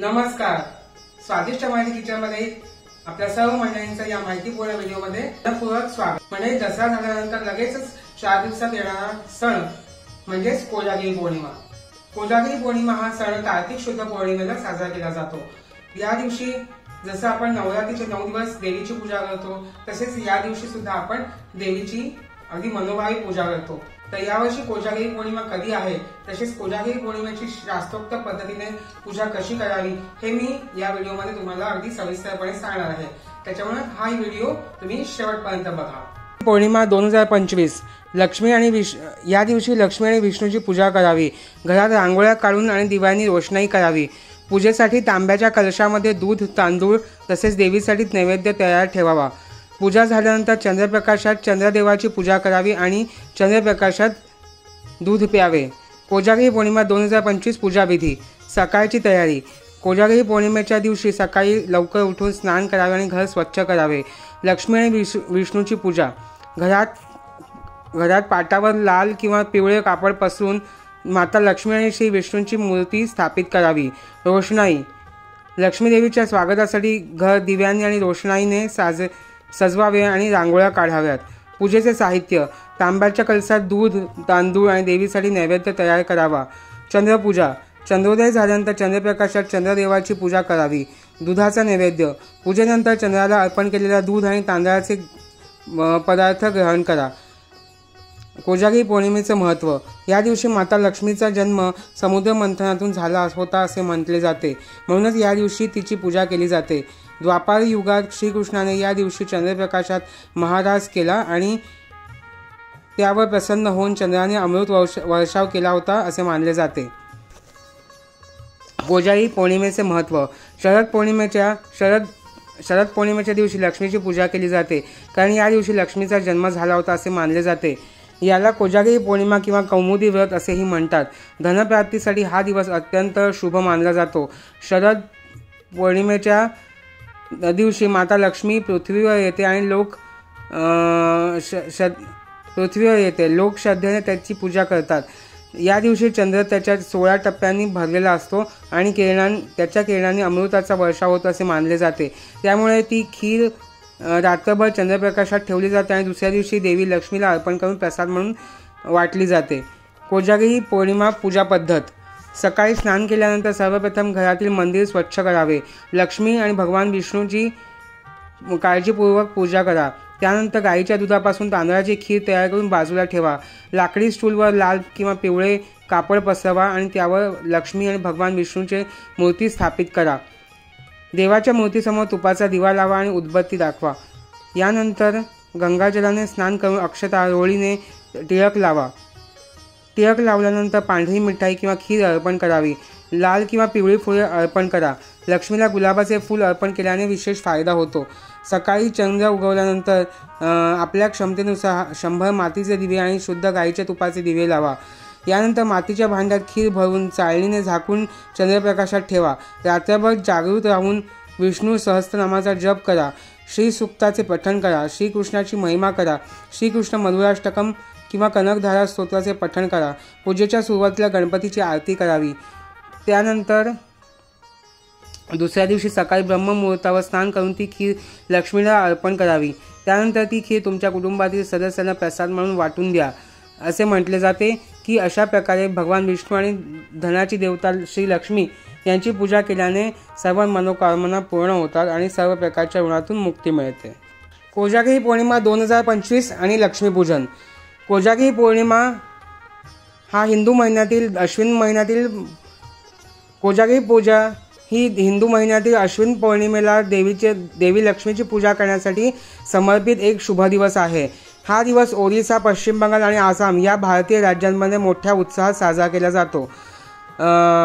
नमस्कार. स्वादिष्ट माहिती किचन मध्ये आपल्या सर्व मंडळींचं या माहितीपूर्ण व्हिडिओमध्ये मनपूर्वक स्वागत. म्हणजे दसरा झाल्यानंतर लगेचच 4 दिवसात येणारा सण म्हणजेच कोजागिरी पौर्णिमा. कोजागिरी पौर्णिमा हा सण कार्तिक शुद्ध पौर्णिमेला साजरा केला जातो. या दिवशी जसं आपण नवरात्रीचे 9 दिवस देवीची पूजा करतो, तसेच या दिवशी सुद्धा आपण देवीची अगदी मनोभावी पूजा करतो. तर यावर्षी कोजागिरी पौर्णिमा कधी आहे, तसेच कोजागिरी पौर्णिमेची शास्त्रोक्त पद्धतीने पूजा कशी करावी हे मी या व्हिडिओमध्ये तुम्हाला अगदी सविस्तरपणे सांगणार आहे. त्याच्यामुळे हा व्हिडिओ तुम्ही शेवटपर्यंत बघा. पौर्णिमा 2025 लक्ष्मी आणि या दिवशी लक्ष्मी आणि विष्णूची पूजा करावी. घरात रांगोळ्या काढून आणि दिव्यांनी रोषणाई करावी. पूजेसाठी तांब्याच्या कलशामध्ये दूध, तांदूळ तसेच देवीसाठी नैवेद्य तयार ठेवावा. पूजा झाल्यानंतर चंद्रप्रकाशात चंद्रदेवाची पूजा करावी आणि चंद्रप्रकाशात दूध प्यावे. कोजागिरी पौर्णिमा 2025 पूजाविधी. सकाळची तयारी. कोजागिरी पौर्णिमेच्या दिवशी सकाळी लवकर उठून स्नान करावे आणि घर स्वच्छ करावे. लक्ष्मी आणि विष्णूची पूजा. घरात पाटावर लाल किंवा पिवळे कापड पसरून माता लक्ष्मी आणि श्री विष्णूंची मूर्ती स्थापित करावी. रोषणाई. लक्ष्मी देवीच्या स्वागतासाठी घर दिव्यांनी आणि रोषणाईने सजवावे आणि रांगोळ्या काढाव्यात. पूजेचे साहित्य. तांब्याच्या कलशात दूध, तांदूळ आणि देवीसाठी नैवेद्य तयार करावा. चंद्रपूजा. चंद्रोदय झाल्यानंतर चंद्रप्रकाशात चंद्रदेवाची पूजा करावी. दुधाचा नैवेद्य. पूजेनंतर चंद्राला अर्पण केलेल्या दूध आणि तांदळाचे पदार्थ ग्रहण करा. कोजागिरी पौर्णिमेचं महत्त्व. या दिवशी माता लक्ष्मीचा जन्म समुद्र मंथनातून झाला होता असे म्हटले जाते, म्हणूनच या दिवशी तिची पूजा केली जाते. द्वापार युगात श्रीकृष्णाने या दिवशी चंद्रप्रकाशात महाराज केला आणि त्यावर प्रसन्न होऊन चंद्राने अमृत वर्षाव केला होता असे मानले जाते. कोजागिरी पौर्णिमेचे महत्त्व. शरद पौर्णिमेच्या दिवशी लक्ष्मीची पूजा केली जाते, कारण या दिवशी लक्ष्मीचा जन्म झाला होता असे मानले जाते. याला कोजागिरी पौर्णिमा किंवा कौमुदी व्रत असेही म्हणतात. धनप्राप्तीसाठी हा दिवस अत्यंत शुभ मानला जातो. शरद पौर्णिमेच्या दिवशी माता लक्ष्मी पृथ्वीवर येते आणि लोक श्रद्धेने त्याची पूजा करतात. या दिवशी चंद्र त्याच्या 16 टप्प्यांनी भरलेला असतो आणि त्याच्या किरणांनी अमृताचा वर्षाव होतो असे मानले जाते. त्यामुळे ती खीर रात्रभर चंद्रप्रकाशात ठेवली जाते आणि दुसऱ्या दिवशी देवी लक्ष्मीला अर्पण करून प्रसाद म्हणून वाटली जाते. कोजागिरी पौर्णिमा पूजा पद्धत. सकाळी स्नान केल्यानंतर सर्वप्रथम घरातील मंदिर स्वच्छ करावे. लक्ष्मी आणि भगवान विष्णूची काळजीपूर्वक पूजा करा. त्यानंतर गाईच्या दुधापासून तांदळाची खीर तयार करून बाजूला ठेवा. लाकडी स्टूलवर लाल किंवा पिवळे कापड पसरवा आणि त्यावर लक्ष्मी आणि भगवान विष्णूची मूर्ती स्थापित करा. देवाच्या मूर्तीसमोर तुपाचा दिवा लावा आणि उदबत्ती दाखवा. यानंतर गंगाजलाने स्नान करून अक्षता रोळीने टिळक लावा. टिळक लावल्यानंतर पांढरी मिठाई किंवा खीर अर्पण करावी. लाल किंवा पिवळी फुले अर्पण करा. लक्ष्मीला गुलाबाचे फूल अर्पण केल्याने विशेष फायदा होतो. सकाळी चंद्र उगवल्यानंतर आपल्या क्षमतेनुसार 100 मातीचे दिवे आणि शुद्ध गाईच्या तुपाचे दिवे लावा. यानंतर मातीच्या भांड्यात खीर भरून चाळणीने झाकून चंद्रप्रकाशात ठेवा. रात्रभर जागृत राहून विष्णू सहस्त्रनामाचा जप करा. श्रीसूक्ताचे पठण करा. श्रीकृष्णाची महिमा करा. श्रीकृष्ण मधुराष्टकम किंवा कनकधारा स्तोत्राचे पठण करा. पूजेच्या सुरुवातीला गणपतीची आरती करावी. त्यानंतर दुसऱ्या दिवशी सकाळी ब्रह्ममुहूर्तावर स्नान करून ती खीर लक्ष्मीला अर्पण करावी. त्यानंतर ती खीर तुमच्या कुटुंबातील सदस्यांना प्रसाद म्हणून वाटून द्या. असे म्हटले जाते की अशा प्रकारे भगवान विष्णू आणि धनाची देवता श्री लक्ष्मी यांची पूजा केल्याने सर्व मनोकामना पूर्ण होतात आणि सर्व प्रकारच्या ऋणातून मुक्ती मिळते. कोजागिरी पौर्णिमा 2025 आणि लक्ष्मीपूजन. कोजागिरी पौर्णिमा हा हिंदू महिन्यातील कोजागिरी पूजा ही हिंदू महिन्यातील अश्विन पौर्णिमेला देवी लक्ष्मीची पूजा करण्यासाठी समर्पित एक शुभ दिवस आहे. हा दिवस ओरिसा, पश्चिम बंगाल आणि आसाम या भारतीय राज्यांमध्ये मोठ्या उत्साहात साजरा केला जातो.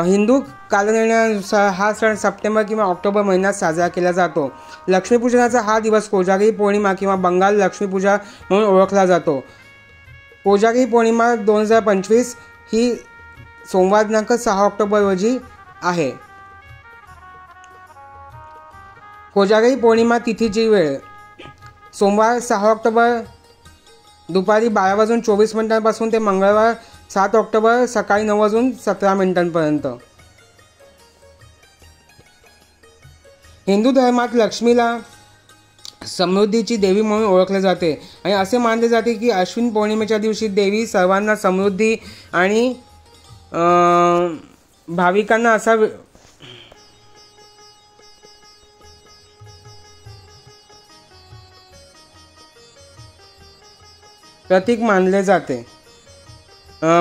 हिंदू कालगणनेनुसार हा सण सप्टेंबर किंवा ऑक्टोबर महिन्यात साजरा केला जातो. लक्ष्मीपूजनाचा हा दिवस कोजागिरी पौर्णिमा किंवा बंगाल लक्ष्मीपूजा म्हणून ओळखला जातो. कोजागिरी पौर्णिमा 2025 ही सोमवार दिनांक 6 ऑक्टोबर रोजी आहे. कोजागिरी पौर्णिमा तिथीची वेळ. सोमवार 6 ऑक्टोबर दुपारी 12:24 ते मंगळवार 7 ऑक्टोबर सकाळी 9:17 पर्यंत. हिंदू धर्मात लक्ष्मीला समृद्धीची देवी म्हणून ओळखले जाते आणि असे मानले जाते की अश्विन पौर्णिमेच्या दिवशी देवी सर्वांना समृद्धी आणि भाविकांना असा प्रतीक मानले जाते।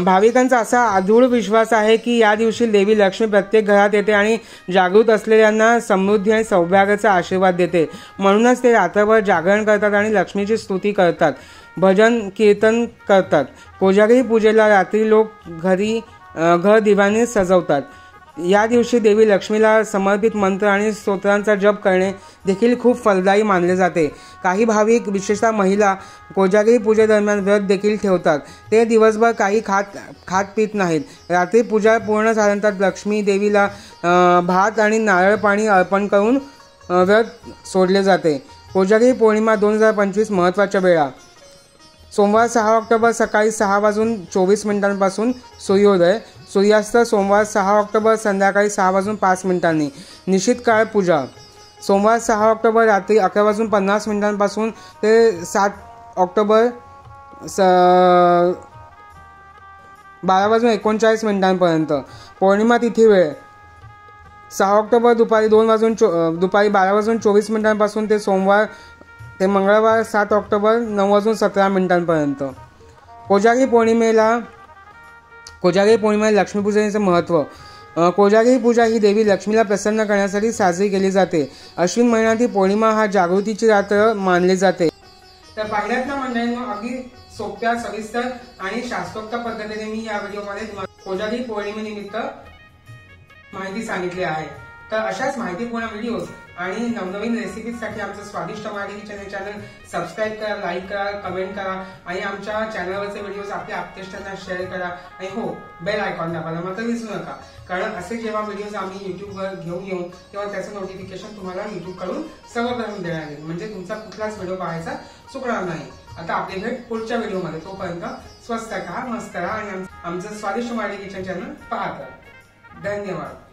भाविकांचा असा अदृढ विश्वास आहे की या दिवशी देवी लक्ष्मी प्रत्येक घरात येते आणि जागृत असलेल्यांना समृद्धी आणि सौभाग्याचा आशीर्वाद देते। म्हणूनच ते रात्रभर जागरण करतात आणि लक्ष्मीची स्तुती करतात, भजन कीर्तन करतात। कोजागिरी पूजेला रात्री लोक घर दिव्याने सजवतात। या दिवशी देवी लक्ष्मीला समर्पित मंत्र आणि स्तोत्रांचा जप करणे देखील खूप फलदायी मानले जाते। काही भाविक, विशेषतः महिला, कोजागिरी पूजेदरम्यान व्रत देखील ठेवतात। ते दिवसभर काही खात पीत नाहीत। रात्री पूजा पूर्ण झाल्यानंतर लक्ष्मी देवीला भात आणि नारळ पाणी अर्पण करून व्रत सोडले जाते। कोजागिरी पौर्णिमा 2025 महत्त्वाच्या वेळा: सोमवार 6 ऑक्टोबर सकाळी 6:24 सूर्योदय, सूर्यास्त सोमवार 6 ऑक्टोबर संध्याकाळी 6:05 निश्चित काळ पूजा: सोमवार 6 ऑक्टोबर रात्री 11:50 ते 7 ऑक्टोबर 12:39 पौर्णिमा तिथी वेळ: 6 ऑक्टोबर दुपारी 12:24 ते सोमवार ते मंगळवार 7 ऑक्टोबर 9:17 कोजागिरी पौर्णिमेला लक्ष्मीपूजनाचे महत्त्व: कोजागिरी पूजा ही देवी लक्ष्मीला प्रसन्न करण्यासाठी साजरी केली जाते। अश्विन महिन्यातील पौर्णिमा हा जागृतीची रात्र मानली जाते। तर पाहिल्यात ना मंडळींनो, अगदी सोप्या, सविस्तर आणि शास्त्रोक्त पद्धतीने मी या व्हिडिओमध्ये कोजागिरी पौर्णिमेनिमित्त माहिती सांगितली आहे। तर अशाच माहितीपूर्ण व्हिडिओज आणि नवनवीन रेसिपीजसाठी आमचं स्वादिष्ट मराठी चॅनल सबस्क्राईब करा, लाईक करा, कमेंट करा आणि आमच्या चॅनलवरचे व्हिडिओज आपल्या आप्तेष्टांना शेअर करा आणि हो, बेल आयकॉन दाबायला मात्र विसरू नका, कारण असे जेव्हा व्हिडिओज आम्ही युट्यूबवर घेऊन येऊ तेव्हा त्याचं नोटिफिकेशन तुम्हाला युट्यूबकडून सर्वप्रथम देण्यात येईल, म्हणजे तुमचा कुठलाच व्हिडिओ पाहायचा चुकणार नाही। आता आपली भेट पुढच्या व्हिडिओमध्ये, तोपर्यंत स्वस्त करा, मस्त करा आणि आमचं स्वादिष्ट मराठी किचन चॅनल पाहत राहा। धन्यवाद।